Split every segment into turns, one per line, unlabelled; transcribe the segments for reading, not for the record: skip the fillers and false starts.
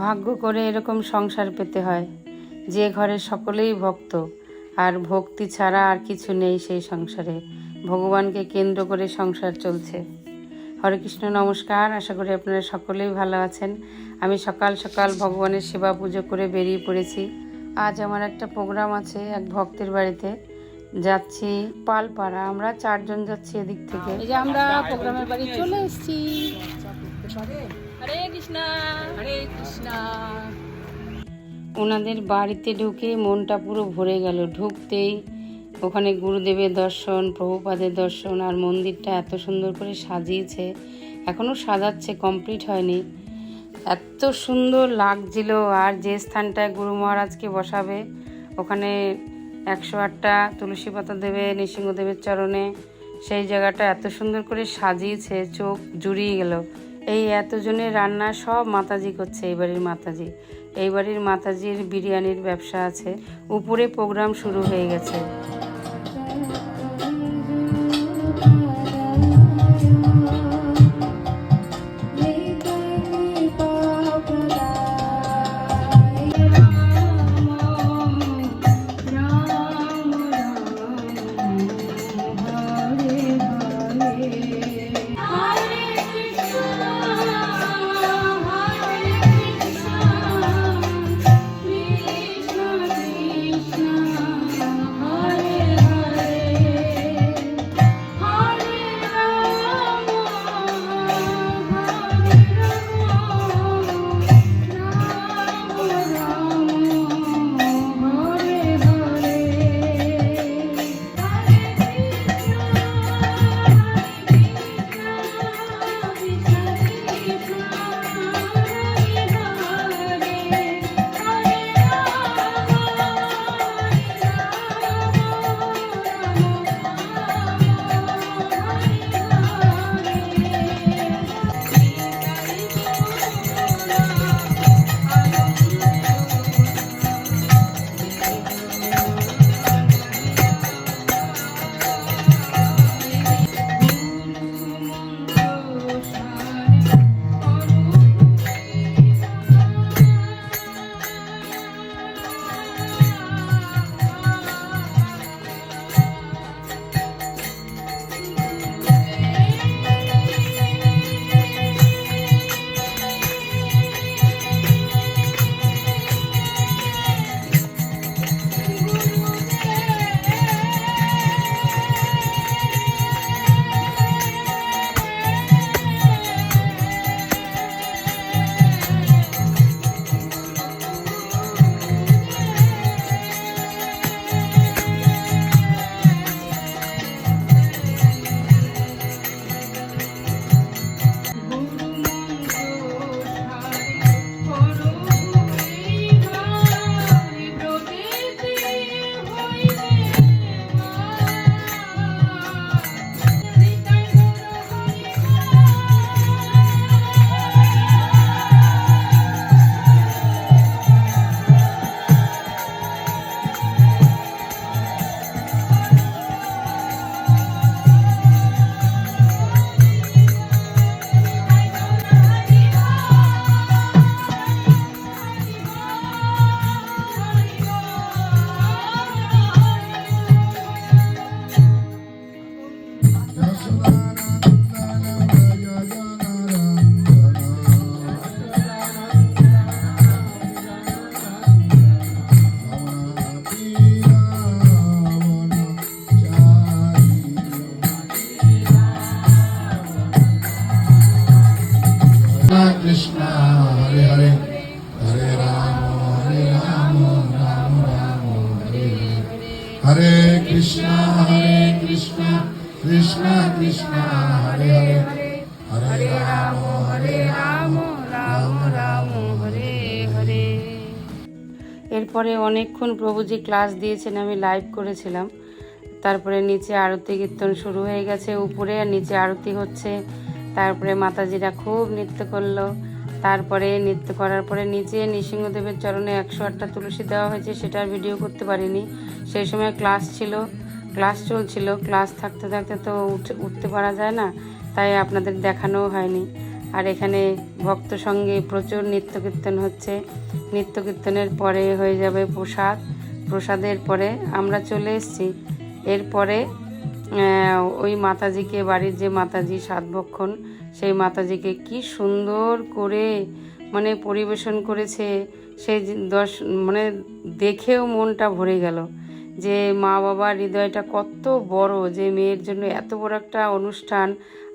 ভাগ্য করে এরকম সংসার পেতে হয় যে ঘরে সকলেই ভক্ত, আর ভক্তি ছাড়া আর কিছু নেই সেই সংসারে। ভগবানকে কেন্দ্র করে সংসার চলছে। হরে কৃষ্ণ, নমস্কার। আশা করি আপনারা সকলেই ভালো আছেন। আমি সকাল সকাল ভগবানের সেবা পুজো করে বেরিয়ে পড়েছি। আজ আমার একটা প্রোগ্রাম আছে এক ভক্তের বাড়িতে, যাচ্ছি পালপাড়া। আমরা 4 জন যাচ্ছি এদিক থেকে। এই যে আমরা প্রোগ্রামের বাড়ি চলে এসেছি। হরে কৃষ্ণ, হরে কৃষ্ণ। ওনাদের বাড়িতে ঢুকে মনটা পুরো ভরে গেল। ঢুকতেই ওখানে গুরুদেবের দর্শন, প্রভুপাদের দর্শন, আর মন্দিরটা এত সুন্দর করে সাজিয়েছে। এখনও সাজাচ্ছে, কমপ্লিট হয়নি। এত সুন্দর লাগছিল। আর যে স্থানটায় গুরু মহারাজকে বসাবে ওখানে 108টা তুলসী পাতা দেবে নৃসিংহদেবের চরণে। সেই জায়গাটা এত সুন্দর করে সাজিয়েছে, চোখ জুড়িয়ে গেল। এই এতজনের রান্না সব মাতাজি করছে। এই বাড়ির মাতাজির বিরিয়ানির ব্যবসা আছে। উপরে প্রোগ্রাম শুরু হয়ে গেছে।
Krishna Hare Hare Hare Rama Rama Hare Hare Hare Krishna Krishna Krishna Hare Hare Hare Rama Rama Rama
Hare Hare. এরপরে অনেকক্ষণ প্রভুজি ক্লাস দিয়েছেন, আমি লাইভ করেছিলাম। তারপরে নিচে আরতি কীর্তন শুরু হয়ে গেছে। উপরে আর নিচে আরতি হচ্ছে। তারপরে মাতাজিরা খুব নৃত্য করলো। তারপরে নৃত্য করার পরে নিচে নৃসিংহদেবের চরণে 108টা তুলসী দেওয়া হয়েছে। সেটার ভিডিও করতে পারিনি, সেই সময় ক্লাস চলছিল। ক্লাস থাকতে থাকতে তো উঠতে পারা যায় না, তাই আপনাদের দেখানোও হয়নি। আর এখানে ভক্ত সঙ্গে প্রচুর নৃত্য কীর্তন হচ্ছে। নৃত্য কীর্তনের পরে হয়ে যাবে প্রসাদ, প্রসাদের পরে আমরা চলে এসেছি। এরপরে ওই মাতাজিকে, বাড়ির যে মাতাজি সাতভক্ষণ, সেই মাতাজিকে কি সুন্দর করে মানে পরিবেশন করেছে, সেই মানে দেখেও মনটা ভরে গেল যে মা বাবার হৃদয়টা কত বড়, যে মেয়ের জন্য এত বড় একটা অনুষ্ঠান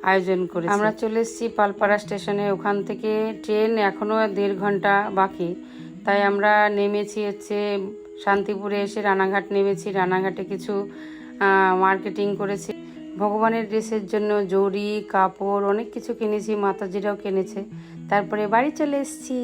আয়োজন করেছে। আমরা চলে এসেছি পালপাড়া স্টেশনে। ওখান থেকে ট্রেন এখনও 1.5 ঘন্টা বাকি, তাই আমরা নেমেছি হচ্ছে শান্তিপুরে, এসে রানাঘাট নেমেছি। রানাঘাটে কিছু মার্কেটিং করেছি, ভগবানের ড্রেসের জন্য জড়ি কাপড় অনেক কিছু কিনেছি, মাতাজিরাও কিনেছে। তারপরে বাড়ি চলে এসেছি।